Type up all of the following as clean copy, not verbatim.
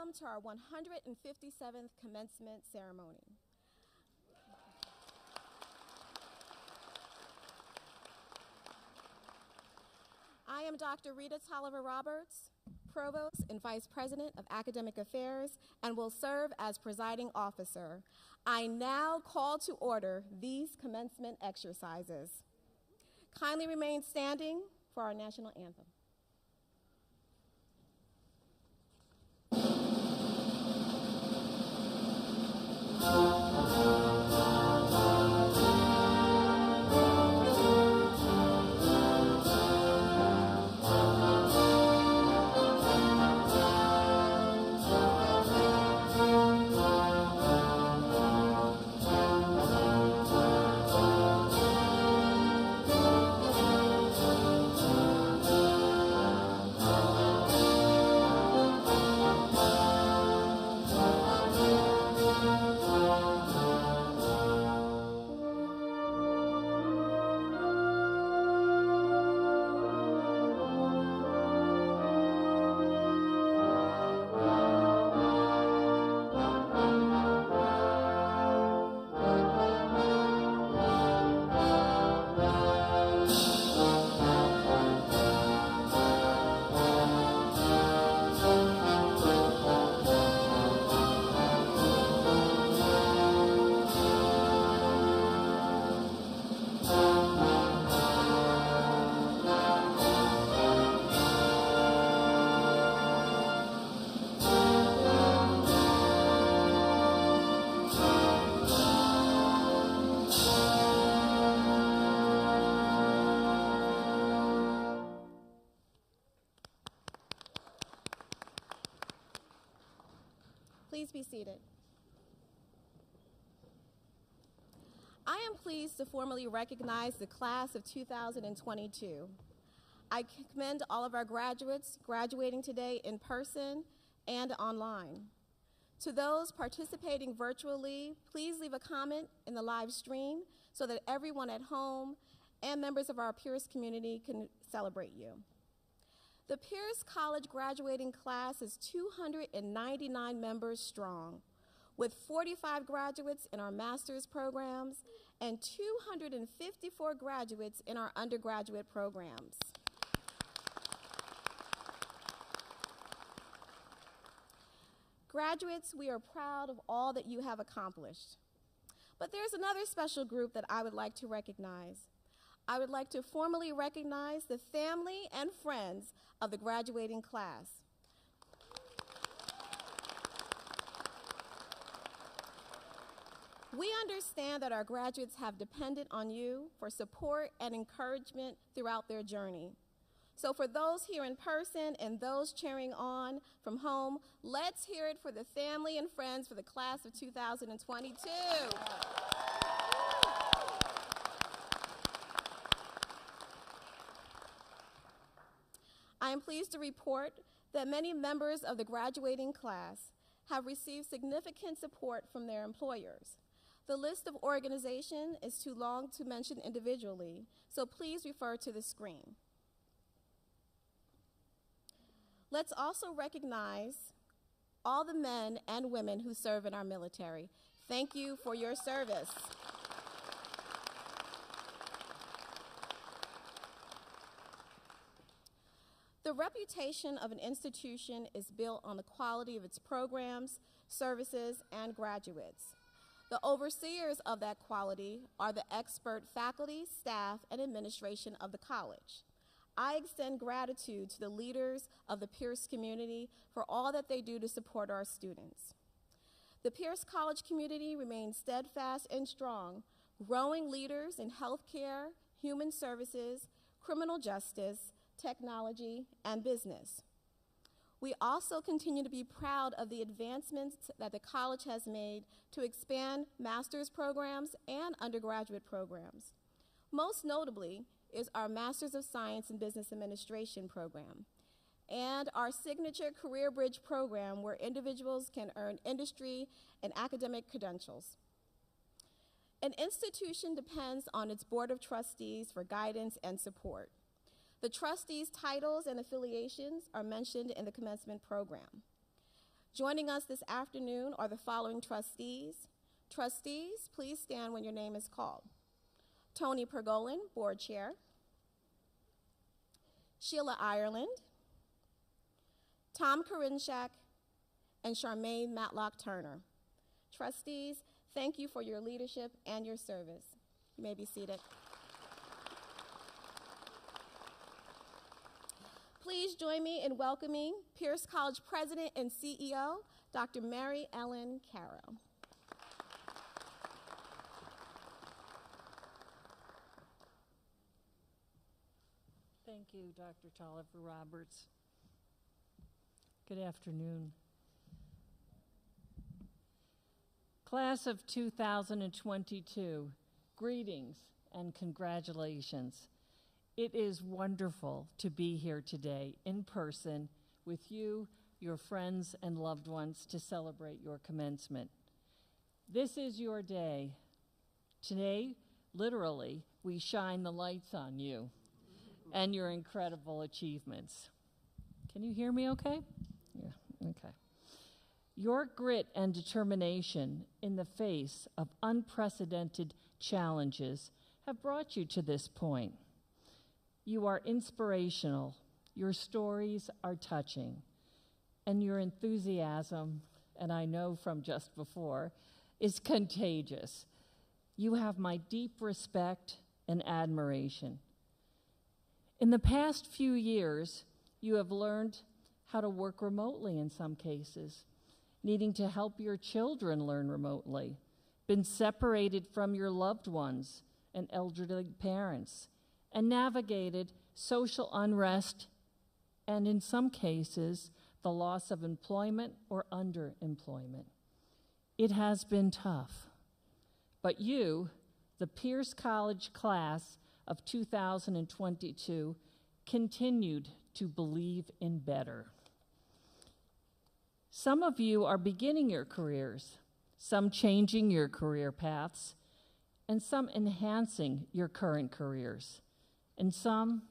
welcome to our 157th commencement ceremony. I am Dr. Rita Tolliver-Roberts, Provost and Vice President of Academic Affairs, and will serve as presiding officer. I now call to order these commencement exercises. Kindly remain standing for our national anthem. Please be seated. I am pleased to formally recognize the class of 2022. I commend all of our graduates graduating today in person and online. To those participating virtually, please leave a comment in the live stream so that everyone at home and members of our Peirce community can celebrate you. The Peirce College graduating class is 299 members strong, with 45 graduates in our master's programs and 254 graduates in our undergraduate programs. Graduates, we are proud of all that you have accomplished. But there's another special group that I would like to recognize. I would like to formally recognize the family and friends of the graduating class. We understand that our graduates have depended on you for support and encouragement throughout their journey. So for those here in person and those cheering on from home, let's hear it for the family and friends for the class of 2022. I am pleased to report that many members of the graduating class have received significant support from their employers. The list of organizations is too long to mention individually, so please refer to the screen. Let's also recognize all the men and women who serve in our military. Thank you for your service. The reputation of an institution is built on the quality of its programs, services, and graduates. The overseers of that quality are the expert faculty, staff, and administration of the college. I extend gratitude to the leaders of the Peirce community for all that they do to support our students. The Peirce College community remains steadfast and strong, growing leaders in healthcare, human services, criminal justice, technology, and business. We also continue to be proud of the advancements that the college has made to expand master's programs and undergraduate programs. Most notably is our Master's of Science in Business Administration program and our signature Career Bridge program where individuals can earn industry and academic credentials. An institution depends on its board of trustees for guidance and support. The trustees' titles and affiliations are mentioned in the commencement program. Joining us this afternoon are the following trustees. Trustees, please stand when your name is called. Tony Pergolin, Board Chair. Sheila Ireland. Tom Karinchak, and Charmaine Matlock Turner. Trustees, thank you for your leadership and your service. You may be seated. Please join me in welcoming Peirce College President and CEO, Dr. Mary Ellen Caro. Thank you, Dr. Tolliver Roberts. Good afternoon. Class of 2022, greetings and congratulations. It is wonderful to be here today in person with you, your friends, and loved ones to celebrate your commencement. This is your day. Today, literally, we shine the lights on you and your incredible achievements. Can you hear me okay? Yeah, okay. Your grit and determination in the face of unprecedented challenges have brought you to this point. You are inspirational, your stories are touching, and your enthusiasm, and I know from just before, is contagious. You have my deep respect and admiration. In the past few years, you have learned how to work remotely in some cases, needing to help your children learn remotely, been separated from your loved ones and elderly parents, and navigated social unrest and, in some cases, the loss of employment or underemployment. It has been tough. But you, the Peirce College class of 2022, continued to believe in better. Some of you are beginning your careers, some changing your career paths, and some enhancing your current careers, and some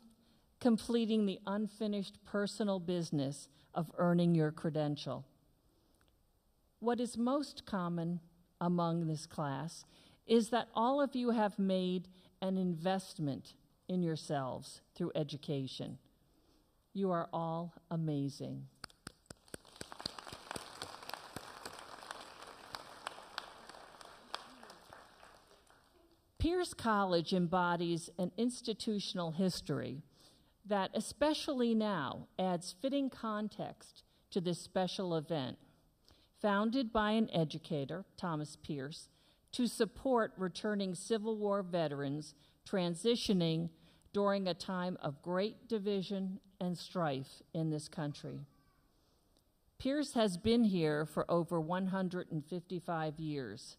completing the unfinished personal business of earning your credential. What is most common among this class is that all of you have made an investment in yourselves through education. You are all amazing. Peirce College embodies an institutional history that, especially now, adds fitting context to this special event. Founded by an educator, Thomas Peirce, to support returning Civil War veterans transitioning during a time of great division and strife in this country. Peirce has been here for over 155 years,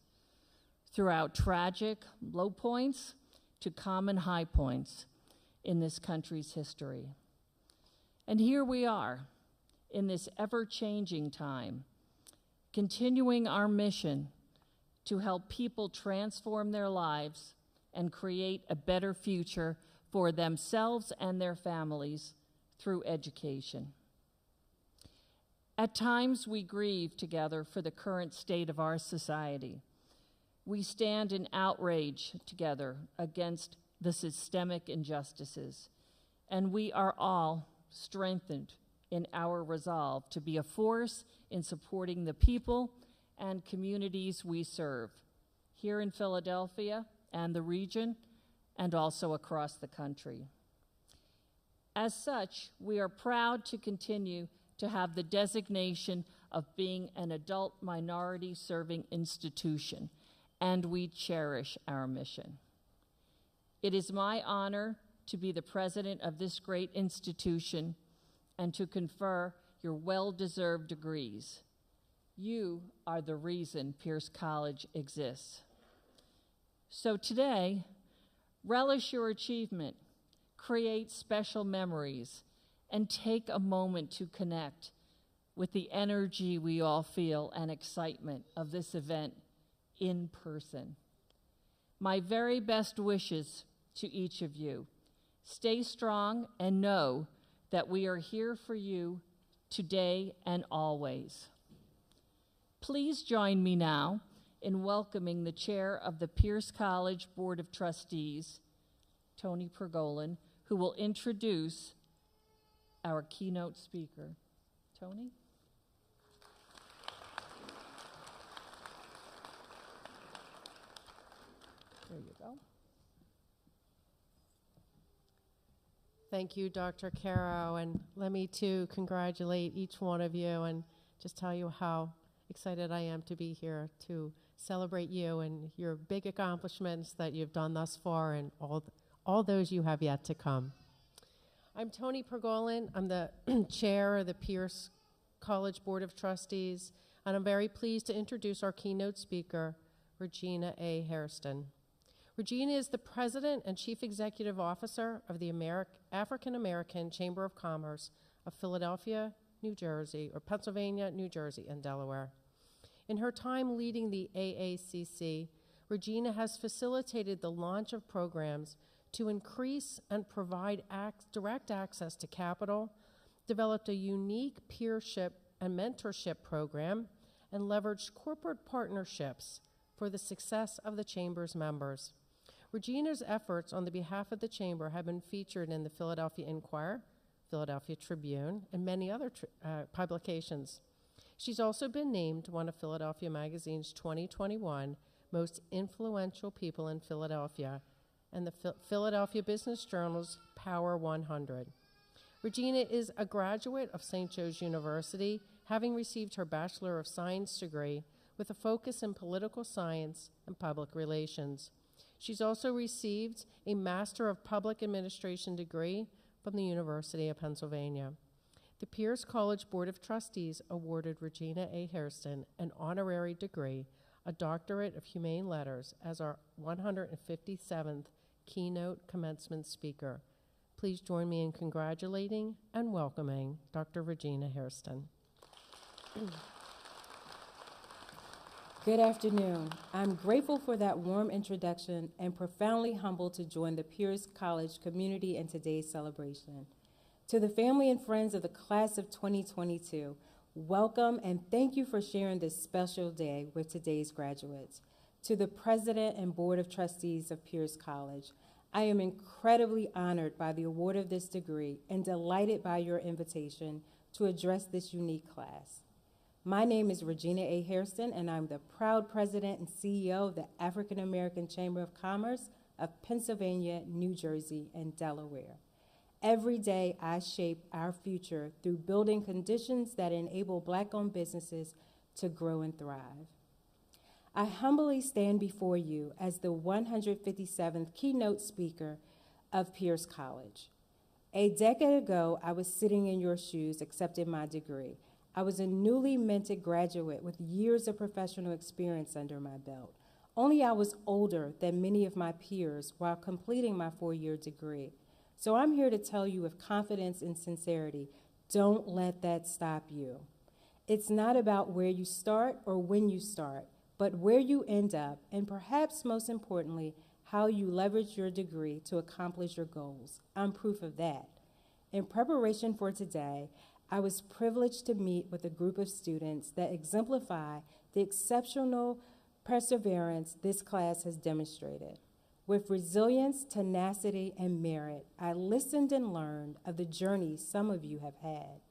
throughout tragic low points to common high points in this country's history. And here we are in this ever-changing time, continuing our mission to help people transform their lives and create a better future for themselves and their families through education. At times, we grieve together for the current state of our society. We stand in outrage together against the systemic injustices, and we are all strengthened in our resolve to be a force in supporting the people and communities we serve here in Philadelphia and the region, and also across the country. As such, we are proud to continue to have the designation of being an adult minority serving institution, and we cherish our mission. It is my honor to be the president of this great institution and to confer your well-deserved degrees. You are the reason Peirce College exists. So today, relish your achievement, create special memories, and take a moment to connect with the energy we all feel and excitement of this event in person. My very best wishes to each of you. Stay strong and know that we are here for you today and always. Please join me now in welcoming the chair of the Peirce College Board of Trustees, Tony Pergolin, who will introduce our keynote speaker. Tony? There you go. Thank you, Dr. Caro, and let me too congratulate each one of you and just tell you how excited I am to be here to celebrate you and your big accomplishments that you've done thus far and all those you have yet to come. I'm Tony Pergolin. I'm the chair of the Peirce College Board of Trustees, and I'm very pleased to introduce our keynote speaker, Regina A. Hairston. Regina is the President and Chief Executive Officer of the African American Chamber of Commerce of Philadelphia, New Jersey, or Pennsylvania, New Jersey, and Delaware. In her time leading the AACC, Regina has facilitated the launch of programs to increase and provide direct access to capital, developed a unique peership and mentorship program, and leveraged corporate partnerships for the success of the Chamber's members. Regina's efforts on the behalf of the Chamber have been featured in the Philadelphia Inquirer, Philadelphia Tribune, and many other publications. She's also been named one of Philadelphia Magazine's 2021 Most Influential People in Philadelphia and the Philadelphia Business Journal's Power 100. Regina is a graduate of St. Joe's University, having received her Bachelor of Science degree with a focus in political science and public relations. She's also received a Master of Public Administration degree from the University of Pennsylvania. The Peirce College Board of Trustees awarded Regina A. Hairston an honorary degree, a Doctorate of Humane Letters, as our 157th Keynote Commencement speaker. Please join me in congratulating and welcoming Dr. Regina Hairston. Good afternoon. I'm grateful for that warm introduction and profoundly humbled to join the Peirce College community in today's celebration. To the family and friends of the class of 2022, welcome and thank you for sharing this special day with today's graduates. To the President and Board of Trustees of Peirce College, I am incredibly honored by the award of this degree and delighted by your invitation to address this unique class. My name is Regina A. Hairston, and I'm the proud President and CEO of the African American Chamber of Commerce of Pennsylvania, New Jersey, and Delaware. Every day, I shape our future through building conditions that enable Black-owned businesses to grow and thrive. I humbly stand before you as the 157th keynote speaker of Peirce College. A decade ago, I was sitting in your shoes accepting my degree. I was a newly minted graduate with years of professional experience under my belt. Only I was older than many of my peers while completing my 4-year degree. So I'm here to tell you with confidence and sincerity, don't let that stop you. It's not about where you start or when you start, but where you end up, and perhaps most importantly, how you leverage your degree to accomplish your goals. I'm proof of that. In preparation for today, I was privileged to meet with a group of students that exemplify the exceptional perseverance this class has demonstrated. With resilience, tenacity, and merit, I listened and learned of the journey some of you have had.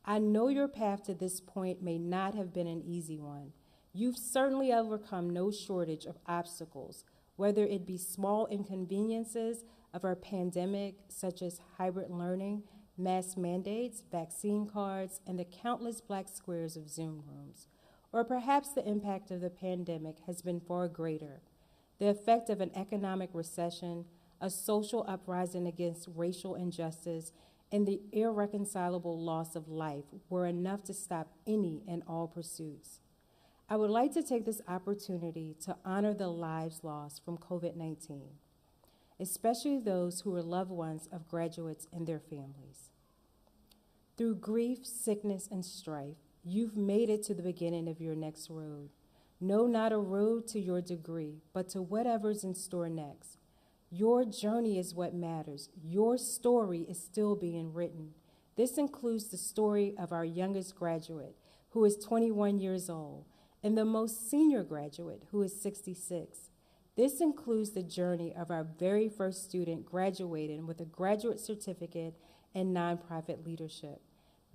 I know your path to this point may not have been an easy one. You've certainly overcome no shortage of obstacles, whether it be small inconveniences of our pandemic, such as hybrid learning, mask mandates, vaccine cards, and the countless black squares of Zoom rooms. Or perhaps the impact of the pandemic has been far greater. The effect of an economic recession, a social uprising against racial injustice, and the irreconcilable loss of life were enough to stop any and all pursuits. I would like to take this opportunity to honor the lives lost from COVID-19, especially those who were loved ones of graduates and their families. Through grief, sickness, and strife, you've made it to the beginning of your next road. No, not a road to your degree, but to whatever's in store next. Your journey is what matters. Your story is still being written. This includes the story of our youngest graduate, who is 21 years old. and the most senior graduate, who is 66. This includes the journey of our very first student graduating with a graduate certificate in nonprofit leadership.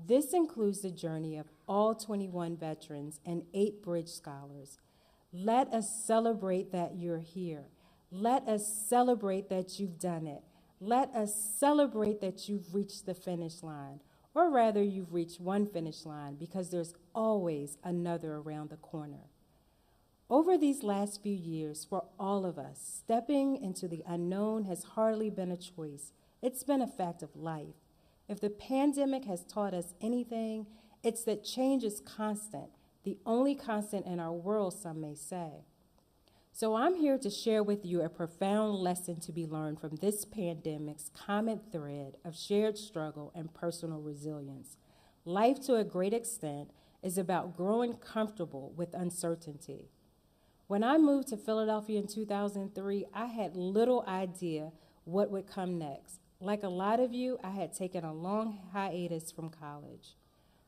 This includes the journey of all 21 veterans and 8 Bridge Scholars. Let us celebrate that you're here. Let us celebrate that you've done it. Let us celebrate that you've reached the finish line, or rather you've reached one finish line, because there's always another around the corner. Over these last few years, for all of us, stepping into the unknown has hardly been a choice. It's been a fact of life. If the pandemic has taught us anything, it's that change is constant, the only constant in our world, some may say. So I'm here to share with you a profound lesson to be learned from this pandemic's common thread of shared struggle and personal resilience. Life, to a great extent, is about growing comfortable with uncertainty. When I moved to Philadelphia in 2003, I had little idea what would come next. Like a lot of you, I had taken a long hiatus from college.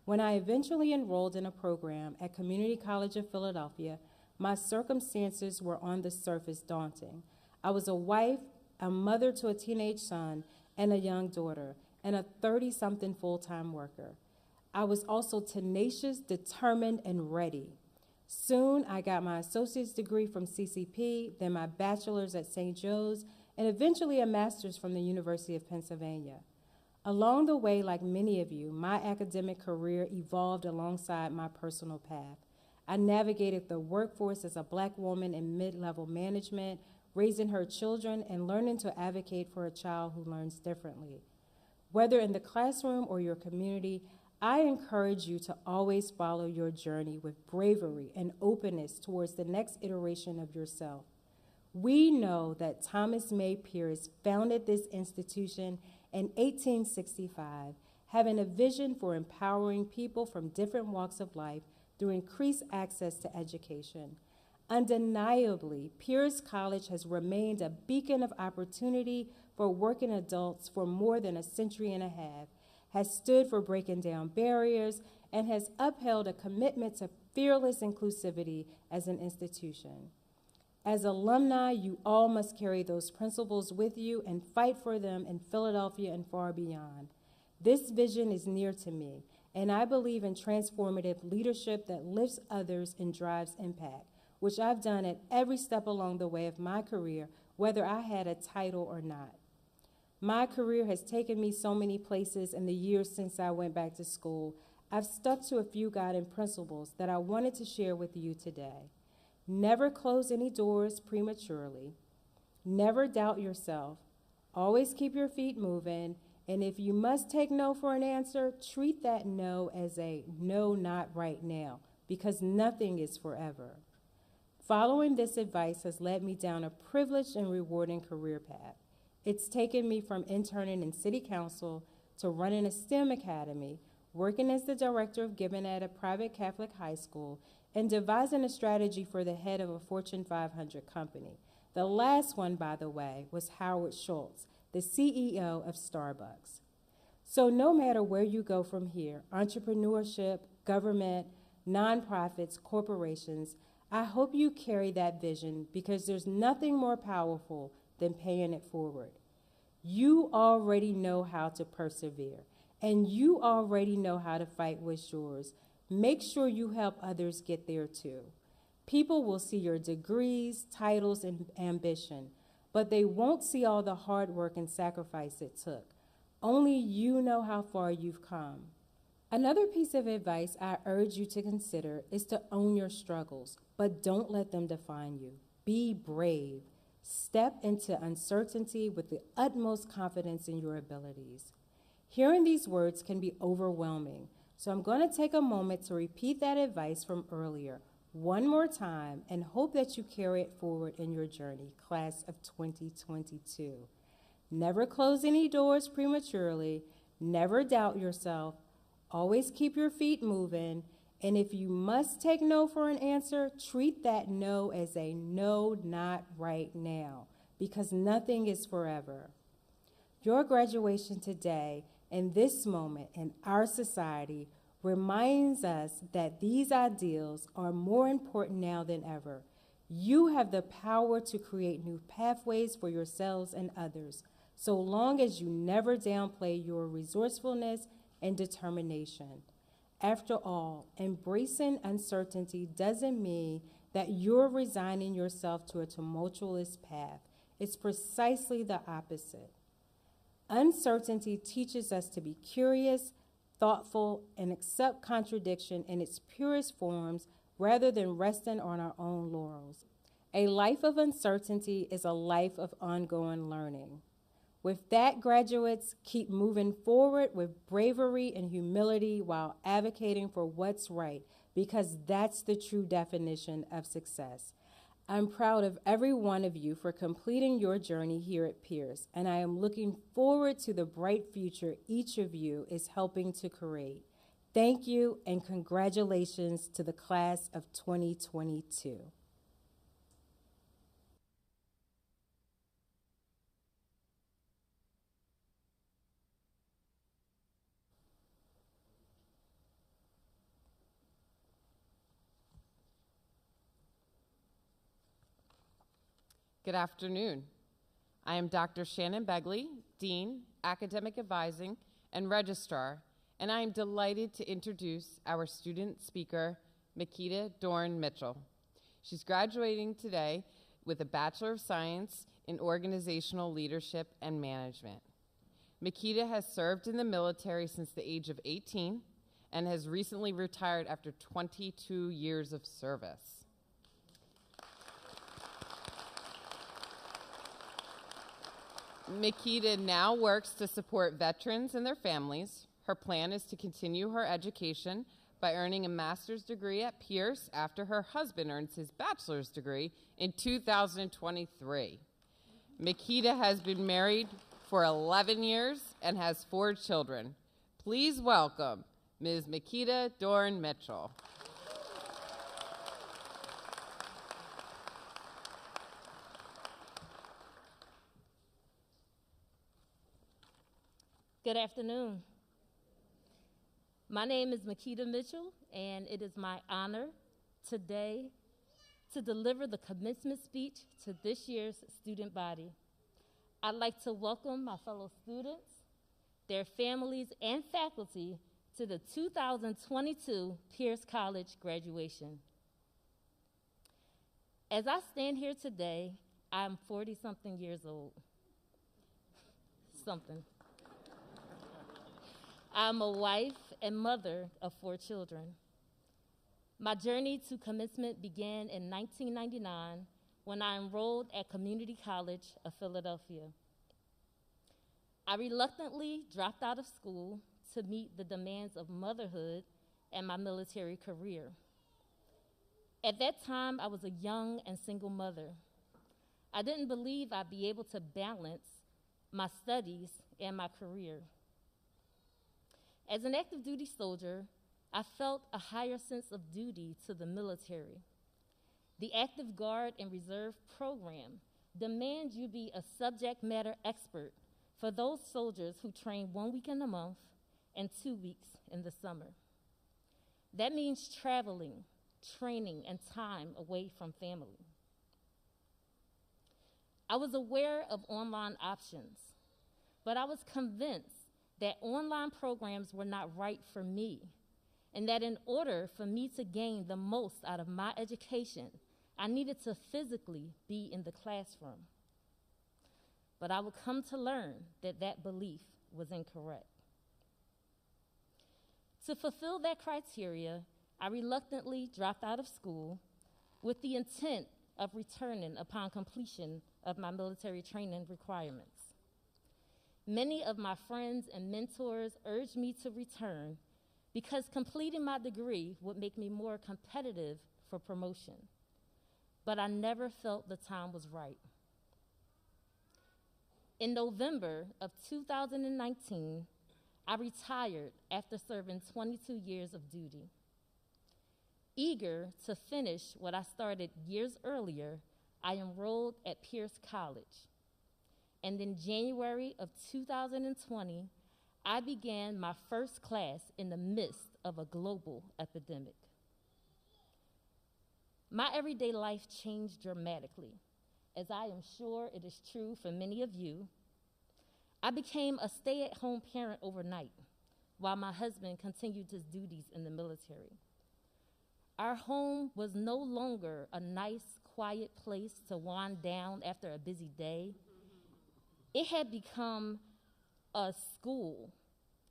When I eventually enrolled in a program at Community College of Philadelphia, my circumstances were on the surface daunting. I was a wife, a mother to a teenage son and a young daughter, and a 30-something full-time worker. I was also tenacious, determined, and ready. Soon, I got my associate's degree from CCP, then my bachelor's at St. Joe's, and eventually a master's from the University of Pennsylvania. Along the way, like many of you, my academic career evolved alongside my personal path. I navigated the workforce as a Black woman in mid-level management, raising her children and learning to advocate for a child who learns differently. Whether in the classroom or your community, I encourage you to always follow your journey with bravery and openness towards the next iteration of yourself. We know that Thomas May Peirce founded this institution in 1865, having a vision for empowering people from different walks of life through increased access to education. Undeniably, Peirce College has remained a beacon of opportunity for working adults for more than a century and a half, has stood for breaking down barriers, and has upheld a commitment to fearless inclusivity as an institution. As alumni, you all must carry those principles with you and fight for them in Philadelphia and far beyond. This vision is near to me, and I believe in transformative leadership that lifts others and drives impact, which I've done at every step along the way of my career, whether I had a title or not. My career has taken me so many places in the years since I went back to school. I've stuck to a few guiding principles that I wanted to share with you today. Never close any doors prematurely. Never doubt yourself. Always keep your feet moving. And if you must take no for an answer, treat that no as a no, not right now, because nothing is forever. Following this advice has led me down a privileged and rewarding career path. It's taken me from interning in city council to running a STEM academy, working as the director of giving at a private Catholic high school, and devising a strategy for the head of a Fortune 500 company. The last one, by the way, was Howard Schultz, the CEO of Starbucks. So no matter where you go from here, entrepreneurship, government, nonprofits, corporations, I hope you carry that vision, because there's nothing more powerful than paying it forward. You already know how to persevere, and you already know how to fight what's yours. Make sure you help others get there too. People will see your degrees, titles, and ambition, but they won't see all the hard work and sacrifice it took. Only you know how far you've come. Another piece of advice I urge you to consider is to own your struggles, but don't let them define you. Be brave. Step into uncertainty with the utmost confidence in your abilities. Hearing these words can be overwhelming, so I'm going to take a moment to repeat that advice from earlier one more time and hope that you carry it forward in your journey, class of 2022. Never close any doors prematurely, never doubt yourself, always keep your feet moving, and if you must take no for an answer, treat that no as a no, not right now, because nothing is forever. Your graduation today, in this moment in our society, reminds us that these ideals are more important now than ever. You have the power to create new pathways for yourselves and others, so long as you never downplay your resourcefulness and determination. After all, embracing uncertainty doesn't mean that you're resigning yourself to a tumultuous path. It's precisely the opposite. Uncertainty teaches us to be curious, thoughtful, and accept contradiction in its purest forms rather than resting on our own laurels. A life of uncertainty is a life of ongoing learning. With that, graduates, keep moving forward with bravery and humility while advocating for what's right, because that's the true definition of success. I'm proud of every one of you for completing your journey here at Peirce, and I am looking forward to the bright future each of you is helping to create. Thank you, and congratulations to the class of 2022. Good afternoon. I am Dr. Shannon Begley, Dean, Academic Advising, and Registrar, and I am delighted to introduce our student speaker, Makita Dorn Mitchell. She's graduating today with a Bachelor of Science in Organizational Leadership and Management. Makita has served in the military since the age of 18 and has recently retired after 22 years of service. Makita now works to support veterans and their families. Her plan is to continue her education by earning a master's degree at Peirce after her husband earns his bachelor's degree in 2023. Makita has been married for 11 years and has 4 children. Please welcome Ms. Makita Dorn Mitchell. Good afternoon. My name is Makita Mitchell, and it is my honor today to deliver the commencement speech to this year's student body. I'd like to welcome my fellow students, their families, and faculty to the 2022 Peirce College graduation. As I stand here today, I'm 40-something years old. I'm a wife and mother of 4 children. My journey to commencement began in 1999 when I enrolled at Community College of Philadelphia. I reluctantly dropped out of school to meet the demands of motherhood and my military career. At that time, I was a young and single mother. I didn't believe I'd be able to balance my studies and my career. As an active duty soldier, I felt a higher sense of duty to the military. The Active Guard and Reserve program demands you be a subject matter expert for those soldiers who train 1 weekend a month and 2 weeks in the summer. That means traveling, training, and time away from family. I was aware of online options, but I was convinced that online programs were not right for me, and that in order for me to gain the most out of my education, I needed to physically be in the classroom. But I would come to learn that that belief was incorrect. To fulfill that criteria, I reluctantly dropped out of school with the intent of returning upon completion of my military training requirements. Many of my friends and mentors urged me to return because completing my degree would make me more competitive for promotion. But I never felt the time was right. In November of 2019, I retired after serving 22 years of duty. Eager to finish what I started years earlier, I enrolled at Peirce College. And in January of 2020, I began my first class in the midst of a global epidemic. My everyday life changed dramatically, as I am sure it is true for many of you. I became a stay-at-home parent overnight, while my husband continued his duties in the military. Our home was no longer a nice, quiet place to wind down after a busy day. It had become a school,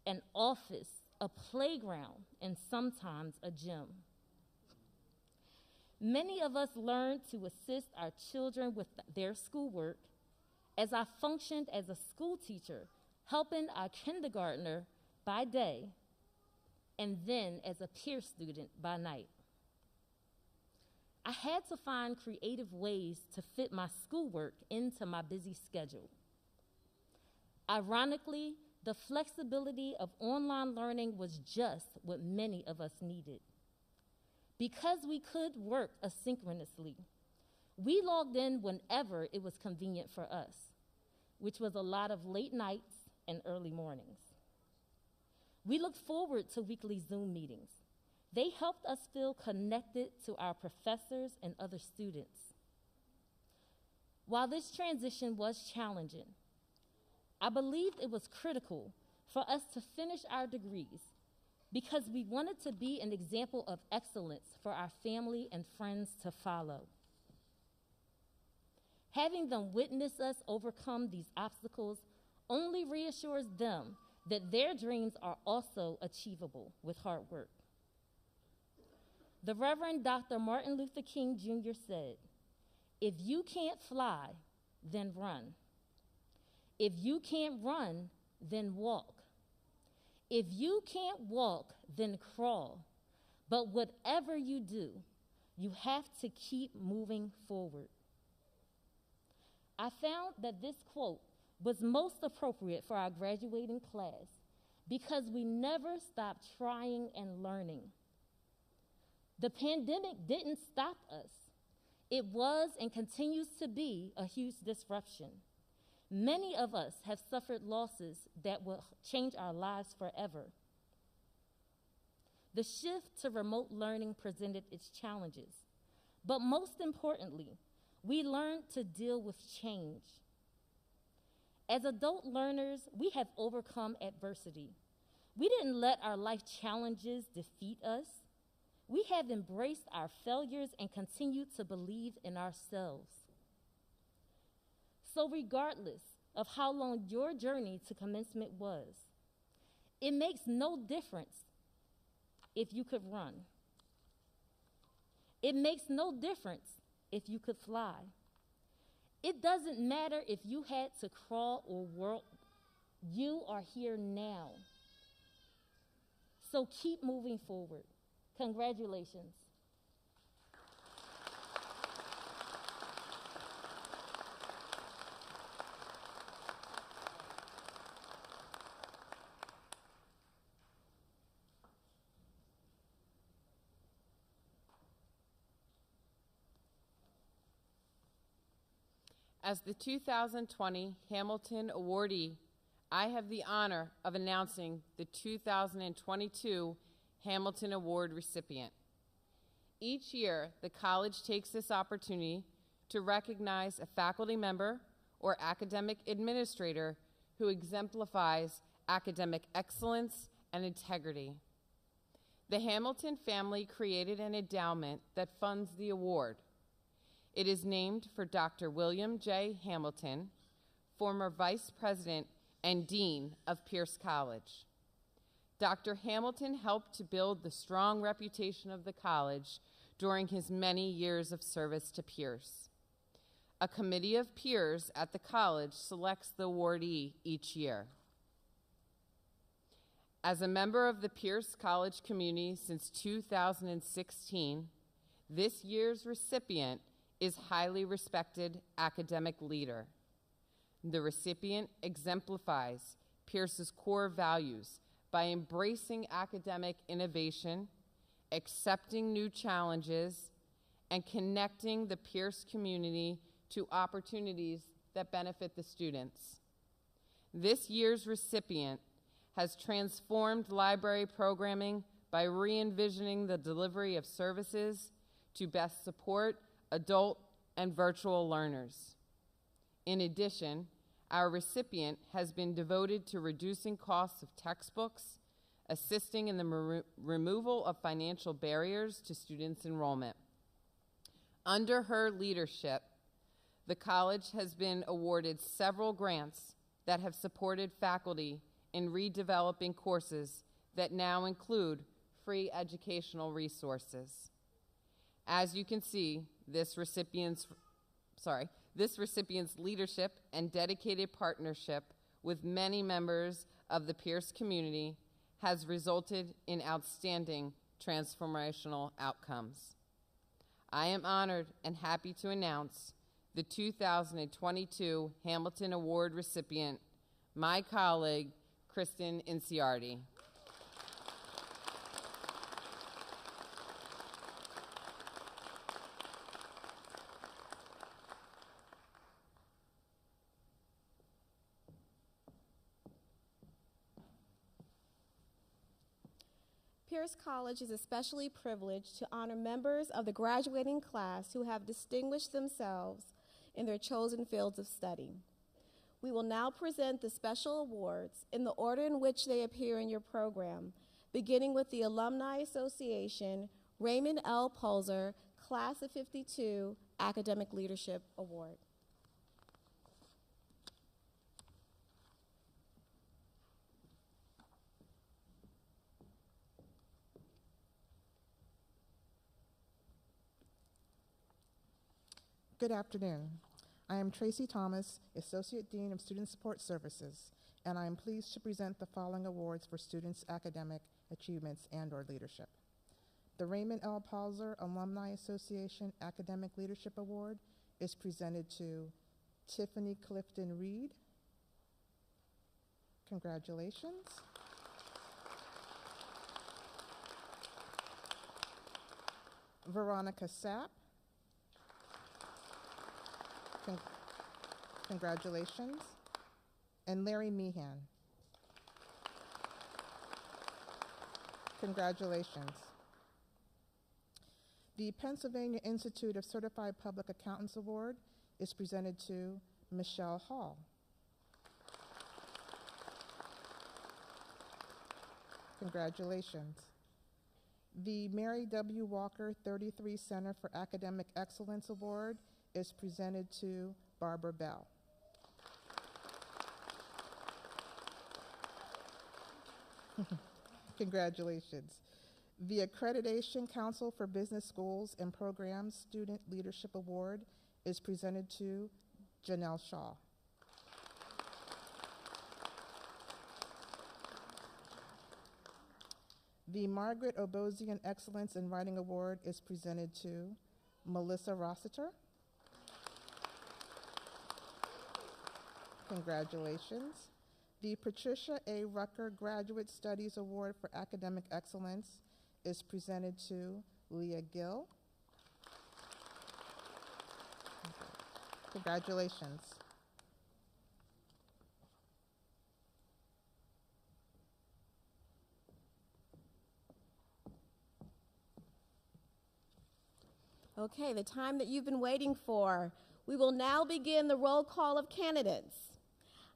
an office, a playground, and sometimes a gym. Many of us learned to assist our children with their schoolwork, as I functioned as a school teacher, helping our kindergartner by day, and then as a Peirce student by night. I had to find creative ways to fit my schoolwork into my busy schedule. Ironically, the flexibility of online learning was just what many of us needed. Because we could work asynchronously, we logged in whenever it was convenient for us, which was a lot of late nights and early mornings. We looked forward to weekly Zoom meetings. They helped us feel connected to our professors and other students. While this transition was challenging, I believed it was critical for us to finish our degrees because we wanted to be an example of excellence for our family and friends to follow. Having them witness us overcome these obstacles only reassures them that their dreams are also achievable with hard work. The Reverend Dr. Martin Luther King Jr. said, "If you can't fly, then run. If you can't run, then walk. If you can't walk, then crawl. But whatever you do, you have to keep moving forward." I found that this quote was most appropriate for our graduating class because we never stopped trying and learning. The pandemic didn't stop us. It was and continues to be a huge disruption. Many of us have suffered losses that will change our lives forever. The shift to remote learning presented its challenges, but most importantly, we learned to deal with change. As adult learners, we have overcome adversity. We didn't let our life challenges defeat us. We have embraced our failures and continued to believe in ourselves. So regardless of how long your journey to commencement was, it makes no difference if you could run. It makes no difference if you could fly. It doesn't matter if you had to crawl or walk, you are here now. So keep moving forward. Congratulations. As the 2020 Hamilton awardee, I have the honor of announcing the 2022 Hamilton Award recipient. Each year, the college takes this opportunity to recognize a faculty member or academic administrator who exemplifies academic excellence and integrity. The Hamilton family created an endowment that funds the award. It is named for Dr. William J. Hamilton, former Vice President and Dean of Peirce College. Dr. Hamilton helped to build the strong reputation of the college during his many years of service to Peirce. A committee of peers at the college selects the awardee each year. As a member of the Peirce College community since 2016, this year's recipient is highly respected academic leader. The recipient exemplifies Peirce's core values by embracing academic innovation, accepting new challenges, and connecting the Peirce community to opportunities that benefit the students. This year's recipient has transformed library programming by re-envisioning the delivery of services to best support adult and virtual learners. In addition, our recipient has been devoted to reducing costs of textbooks, assisting in the removal of financial barriers to students' enrollment. Under her leadership, the college has been awarded several grants that have supported faculty in redeveloping courses that now include free educational resources. As you can see, this recipient's leadership and dedicated partnership with many members of the Peirce community has resulted in outstanding transformational outcomes. I am honored and happy to announce the 2022 Hamilton Award recipient, my colleague, Kristen Inciardi. Peirce College is especially privileged to honor members of the graduating class who have distinguished themselves in their chosen fields of study. We will now present the special awards in the order in which they appear in your program, beginning with the Alumni Association Raymond L. Pulzer Class of '52 Academic Leadership Award. Good afternoon. I am Tracy Thomas, Associate Dean of Student Support Services, and I am pleased to present the following awards for students' academic achievements and/or leadership. The Raymond L. Pulzer Alumni Association Academic Leadership Award is presented to Tiffany Clifton Reed. Congratulations. Veronica Sapp. Congratulations. And Larry Meehan. Congratulations. The Pennsylvania Institute of Certified Public Accountants Award is presented to Michelle Hall. Congratulations. The Mary W. Walker 33 Center for Academic Excellence Award is presented to Barbara Bell. Congratulations. The Accreditation Council for Business Schools and Programs Student Leadership Award is presented to Janelle Shaw. The Margaret Obozian Excellence in Writing Award is presented to Melissa Rossiter. Congratulations. The Patricia A. Rucker Graduate Studies Award for Academic Excellence is presented to Leah Gill. Congratulations. Okay, the time that you've been waiting for. We will now begin the roll call of candidates.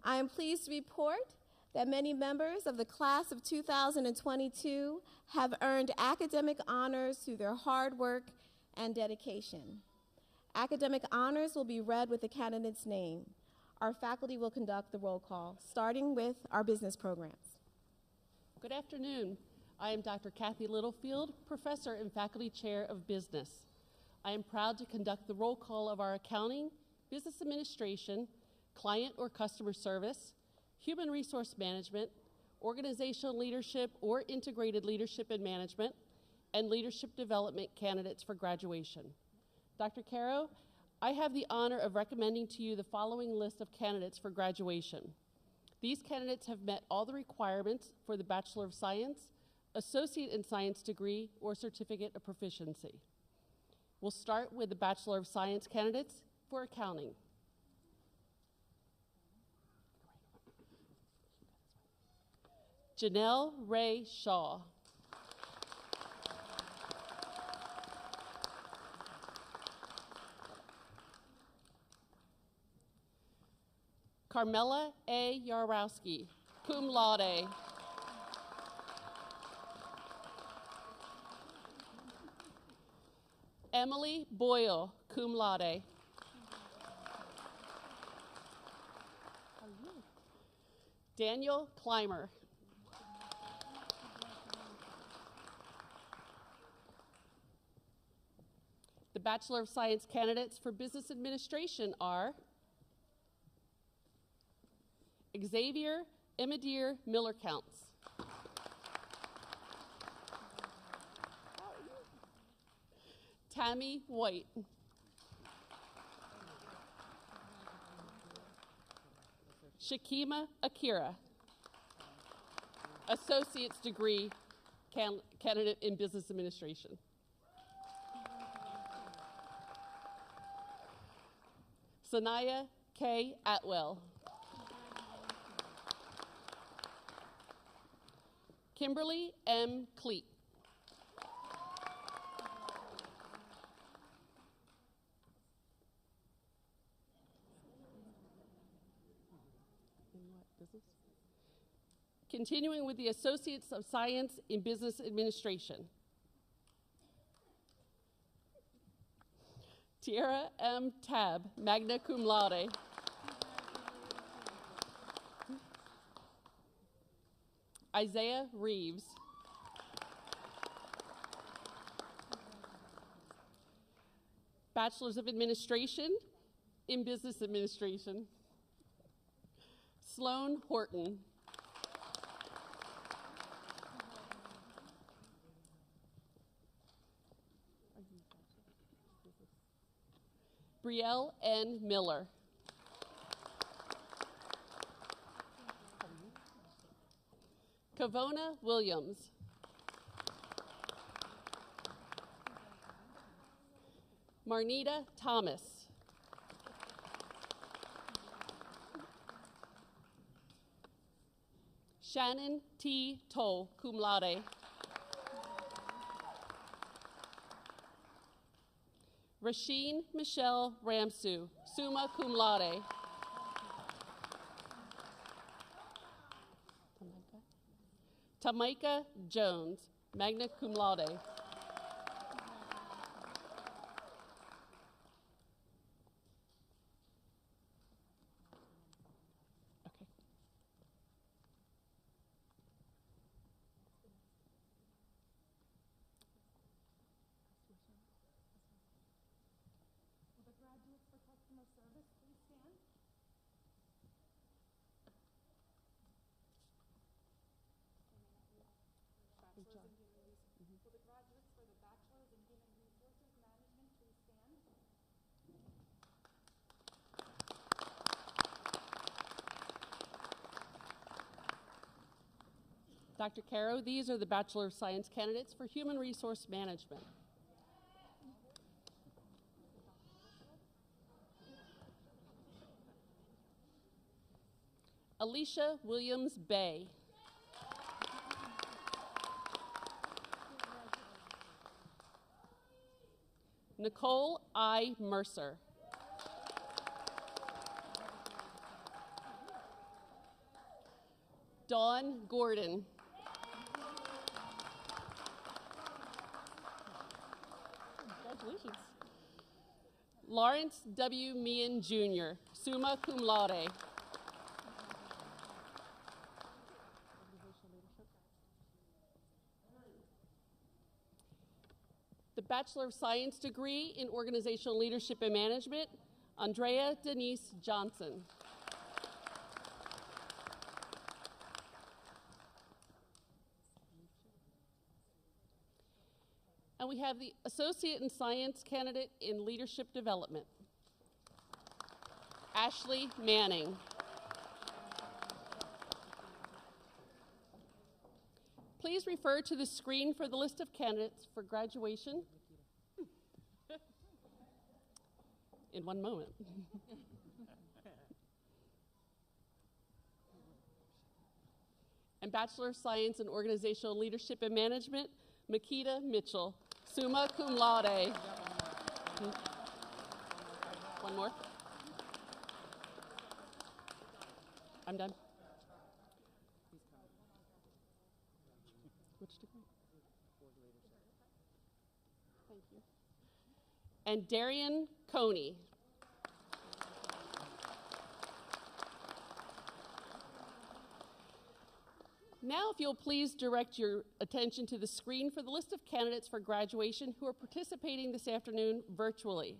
I am pleased to report that many members of the class of 2022 have earned academic honors through their hard work and dedication. Academic honors will be read with the candidate's name. Our faculty will conduct the roll call, starting with our business programs. Good afternoon. I am Dr. Kathy Littlefield, Professor and Faculty Chair of Business. I am proud to conduct the roll call of our accounting, business administration, client or customer service, human resource management, organizational leadership or integrated leadership and management, and leadership development candidates for graduation. Dr. Caro, I have the honor of recommending to you the following list of candidates for graduation. These candidates have met all the requirements for the Bachelor of Science, Associate in Science degree, or Certificate of Proficiency. We'll start with the Bachelor of Science candidates for accounting. Janelle Ray Shaw. Carmela A. Yarowski, cum laude. Emily Boyle, cum laude. Daniel Clymer. The Bachelor of Science candidates for Business Administration are Xavier Emidir Miller-Counts. Tammy White. Shakima Akira, Associate's degree candidate in Business Administration. Sanaya K. Atwell. Kimberly M. Cleet. Continuing with the Associates of Science in Business Administration. Tiara M. Tab, magna cum laude. Isaiah Reeves. Bachelors of Administration in Business Administration. Sloan Horton. Brielle N. Miller. Kavona Williams. Marnita Thomas. Shannon T. Toll, cum laude. Rasheen Michelle Ramsu, summa cum laude. Tamaika Jones, magna cum laude. Okay. Will the graduates for customer service please stand? Will the graduates for the Bachelor's in Human Resources Management please stand? Dr. Caro, these are the Bachelor of Science candidates for Human Resource Management. Alicia Williams Bay. Nicole I. Mercer. Dawn Gordon. Congratulations. Lawrence W. Meehan Jr., summa cum laude. The Bachelor of Science degree in Organizational Leadership and Management, Andrea Denise Johnson. And we have the Associate in Science candidate in Leadership Development, Ashley Manning. Please refer to the screen for the list of candidates for graduation in one moment. and Bachelor of Science in Organizational Leadership and Management, Makita Mitchell, summa cum laude. One more. I'm done. Which degree? Thank you. And Darian Coney. Now, if you'll please direct your attention to the screen for the list of candidates for graduation who are participating this afternoon virtually.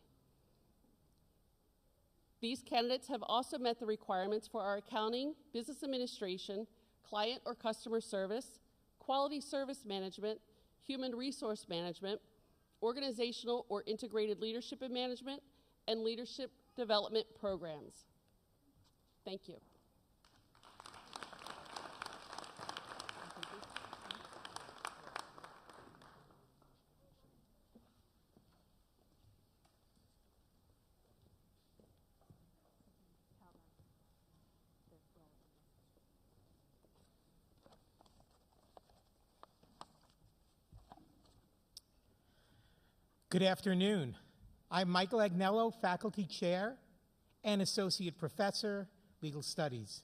These candidates have also met the requirements for our accounting, business administration, client or customer service, quality service management, human resource management, organizational or integrated leadership and management, and leadership development programs. Thank you. Good afternoon. I'm Michael Agnello, Faculty Chair and Associate Professor, Legal Studies.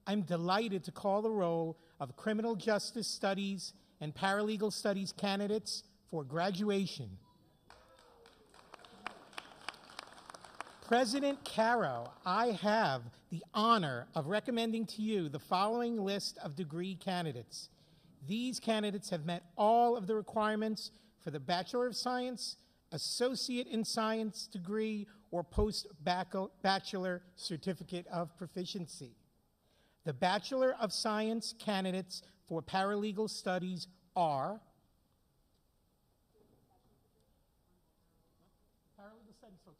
I'm delighted to call the roll of Criminal Justice Studies and Paralegal Studies candidates for graduation. President Caro, I have the honor of recommending to you the following list of degree candidates. These candidates have met all of the requirements for the Bachelor of Science, Associate in Science degree, or post-bachelor certificate of proficiency. The Bachelor of Science candidates for Paralegal Studies are Paralegal Studies folks.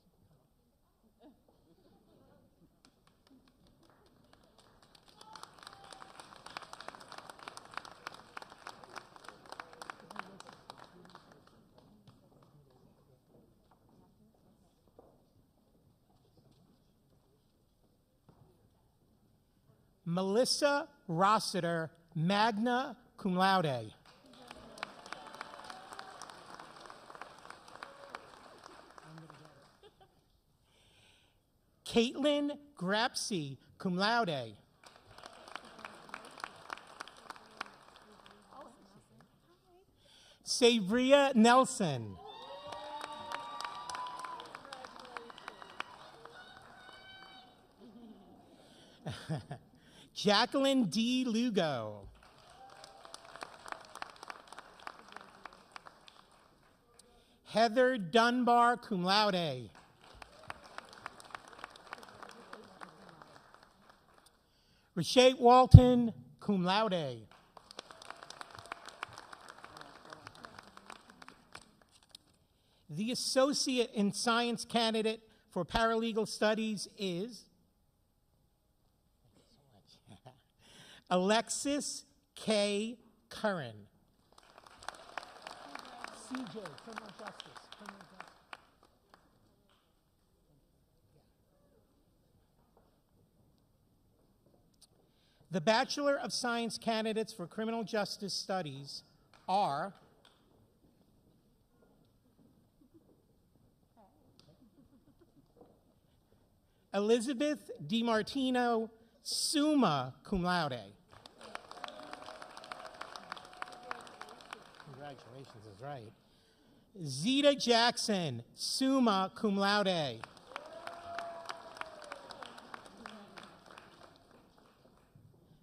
Melissa Rossiter, magna cum laude. Caitlin Grapsey, cum laude. Sabria Nelson. Jacqueline D. Lugo. Heather Dunbar, cum laude. Rashate Walton, cum laude. The Associate in Science candidate for Paralegal Studies is Alexis K. Curran. CJ, Criminal Justice. The Bachelor of Science candidates for Criminal Justice Studies are Elizabeth DiMartino, summa cum laude. Congratulations is right. Zeta Jackson, summa cum laude.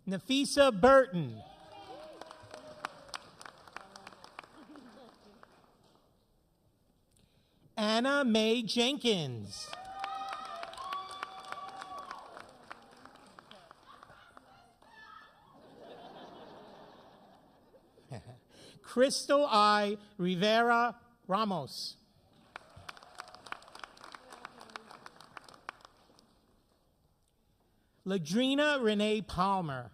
Nafisa Burton. Anna Mae Jenkins. Crystal I. Rivera Ramos. Ladrina Renee Palmer.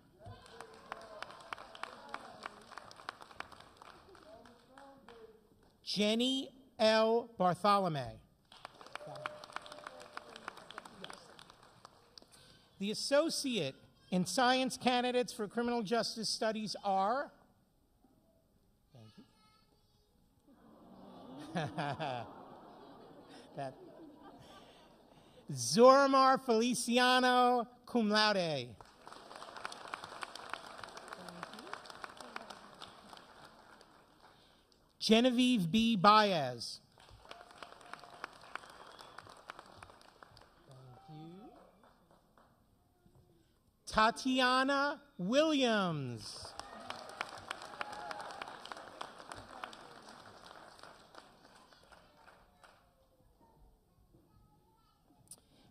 Jenny L. Bartholomew. The Associate and science candidates for criminal justice studies are, thank you. That, Zoramar Feliciano, cum laude. Genevieve B. Baez. Thank you. Tatiana Williams.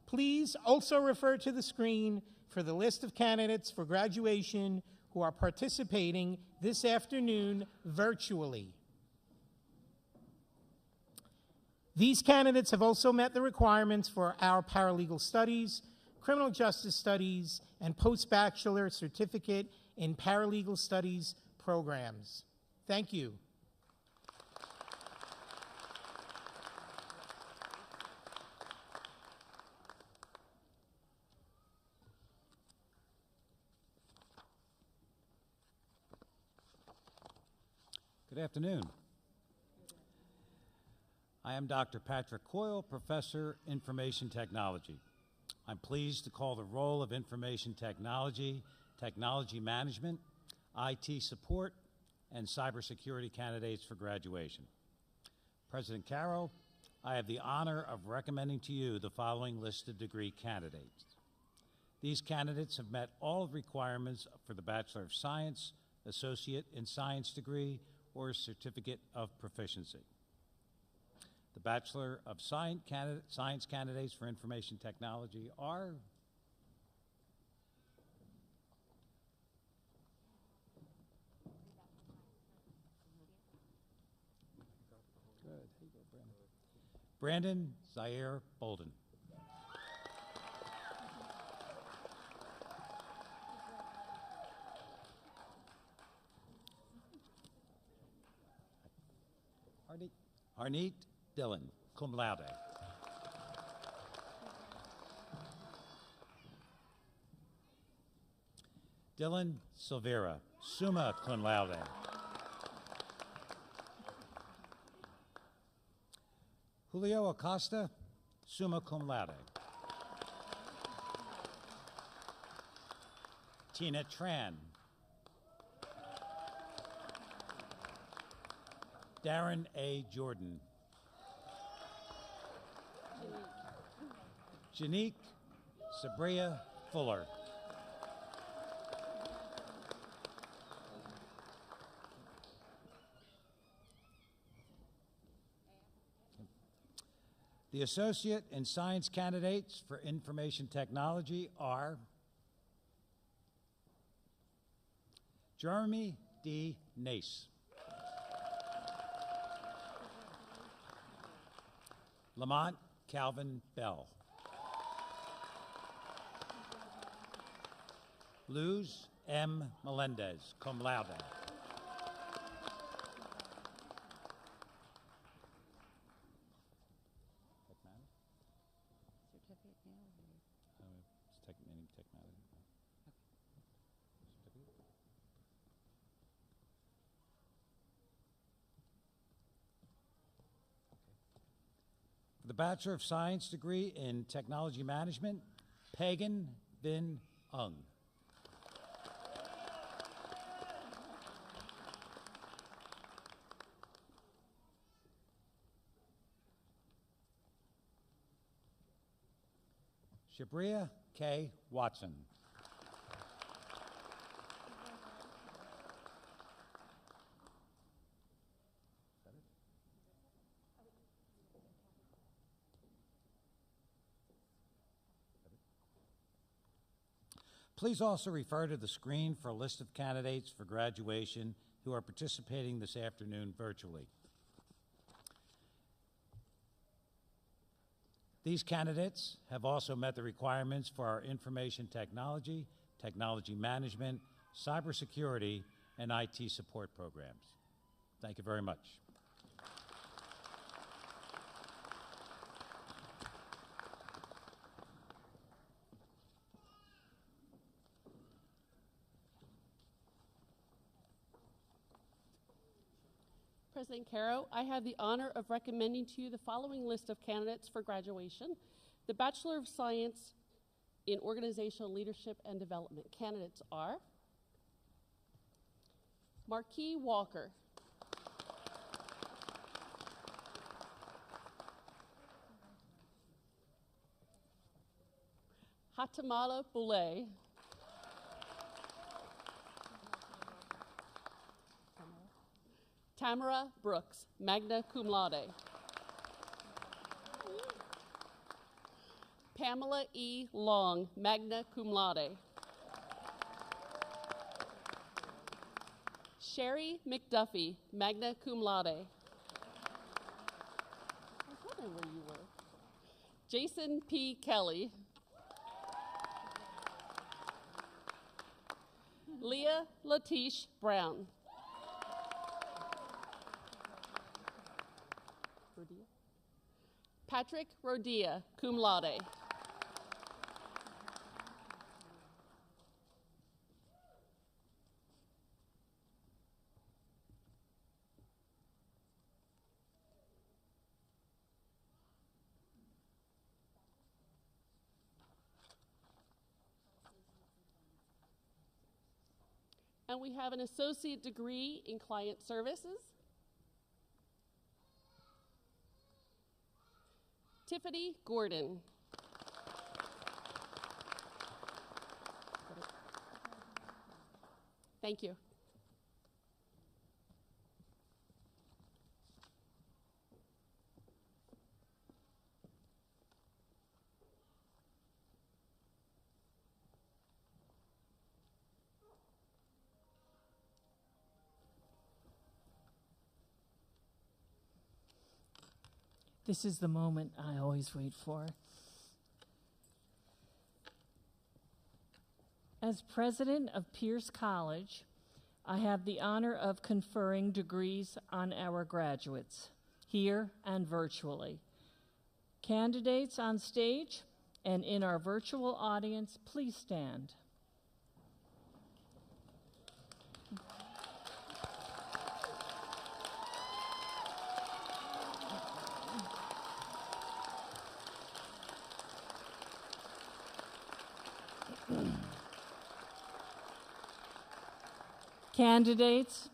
Please also refer to the screen for the list of candidates for graduation who are participating this afternoon virtually. These candidates have also met the requirements for our paralegal studies, criminal justice studies, and post-bachelor certificate in paralegal studies programs. Thank you. Good afternoon. I am Dr. Patrick Coyle, Professor, Information Technology. I'm pleased to call the role of Information Technology, Technology Management, IT Support, and Cybersecurity candidates for graduation. President Caro, I have the honor of recommending to you the following list of degree candidates. These candidates have met all requirements for the Bachelor of Science, Associate in Science degree, or Certificate of Proficiency. The Bachelor of Science candidates for Information Technology are Brandon Zaire Bolden. Harneet Dillon, cum laude. Dylan Silvera, summa cum laude. Julio Acosta, summa cum laude. Tina Tran. Darren A. Jordan. Janique Sabria Fuller. The Associate and Science candidates for Information Technology are Jeremy D. Nace. Lamont Calvin Bell. Luz M. Melendez, cum laude. The Bachelor of Science degree in Technology Management, Pagan Bin Ung. Shabria K. Watson. Please also refer to the screen for a list of candidates for graduation who are participating this afternoon virtually. These candidates have also met the requirements for our information technology, technology management, cybersecurity, and IT support programs. Thank you very much. President Caro, I have the honor of recommending to you the following list of candidates for graduation. The Bachelor of Science in Organizational Leadership and Development. Candidates are Marquis Walker, Hatamala Boulay, Tamara Brooks, magna cum laude. Pamela E. Long, magna cum laude. Sherry McDuffie, magna cum laude. I was wondering where you were. Jason P. Kelly. Leah Latish Brown. Patrick Rodia, cum laude. And we have an associate degree in client services. Tiffany Gordon. Thank you. This is the moment I always wait for. As president of Peirce College, I have the honor of conferring degrees on our graduates, here and virtually. Candidates on stage and in our virtual audience, please stand. Candidates,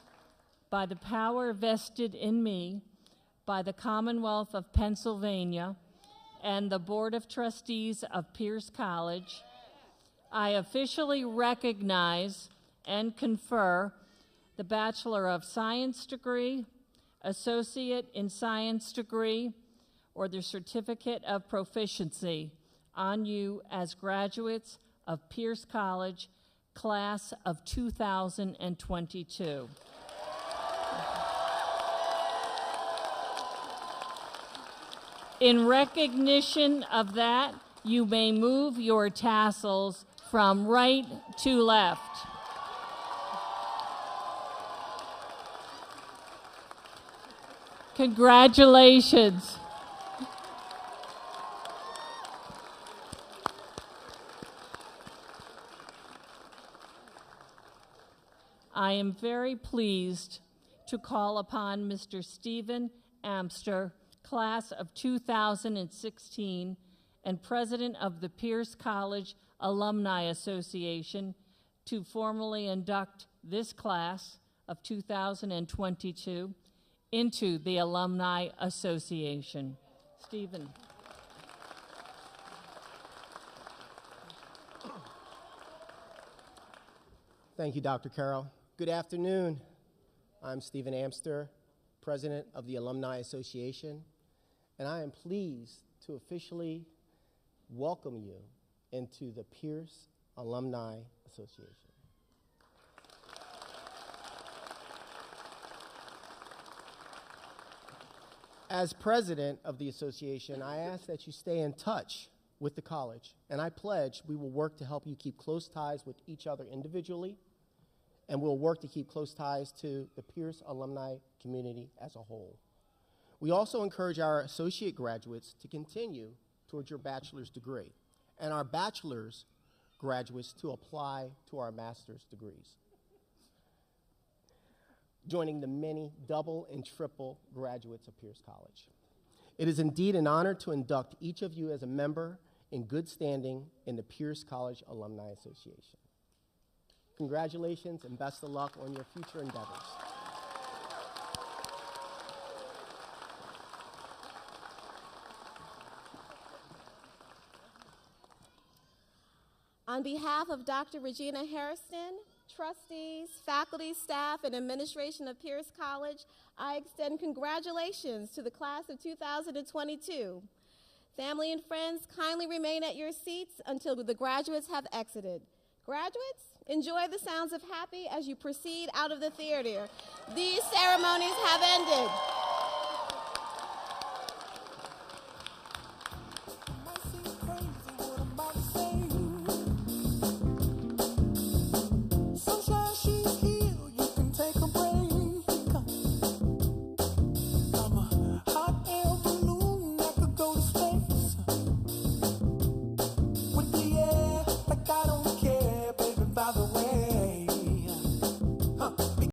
by the power vested in me by the Commonwealth of Pennsylvania and the Board of Trustees of Peirce College, I officially recognize and confer the Bachelor of Science degree, Associate in Science degree, or the Certificate of Proficiency on you as graduates of Peirce College, Class of 2022. In recognition of that, you may move your tassels from right to left. Congratulations. I am very pleased to call upon Mr. Stephen Amster, class of 2016, and president of the Peirce College Alumni Association, to formally induct this class of 2022 into the Alumni Association. Stephen. Thank you, Dr. Carroll. Good afternoon. I'm Stephen Amster, president of the Alumni Association, and I am pleased to officially welcome you into the Peirce Alumni Association. As president of the association, I ask that you stay in touch with the college, and I pledge we will work to help you keep close ties with each other individually, and we'll work to keep close ties to the Peirce alumni community as a whole. We also encourage our associate graduates to continue towards your bachelor's degree, and our bachelor's graduates to apply to our master's degrees. joining the many double and triple graduates of Peirce College. It is indeed an honor to induct each of you as a member in good standing in the Peirce College Alumni Association. Congratulations and best of luck on your future endeavors. On behalf of Dr. Regina Harrison, trustees, faculty, staff, and administration of Peirce College, I extend congratulations to the class of 2022. Family and friends, kindly remain at your seats until the graduates have exited. Graduates, enjoy the sounds of happy as you proceed out of the theater. These ceremonies have ended. By the